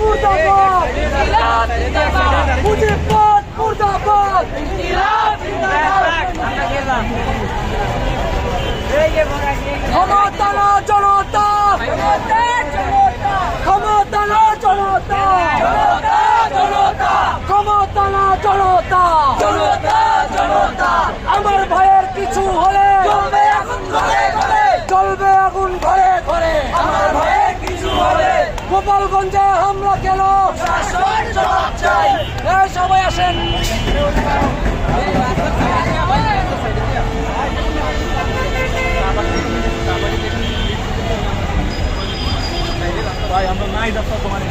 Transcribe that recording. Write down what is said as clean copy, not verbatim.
মুর্দাবাদ মুজিববাদ মুর্দাবাদ ক্ষমতা না জনতা ক্ষমতা না জনতা ক্ষমতা না জনতা আমার ভাইয়ের কিছু হলে চলবে আগুন ঘরে ঘরে আমার ভাইয়ের কিছু হলে গোপালগঞ্জে হামলা কেন শাসন জবাব চাই। এই সবাই আসেন ভাই আমরা নাই যাচ্ছি তোমার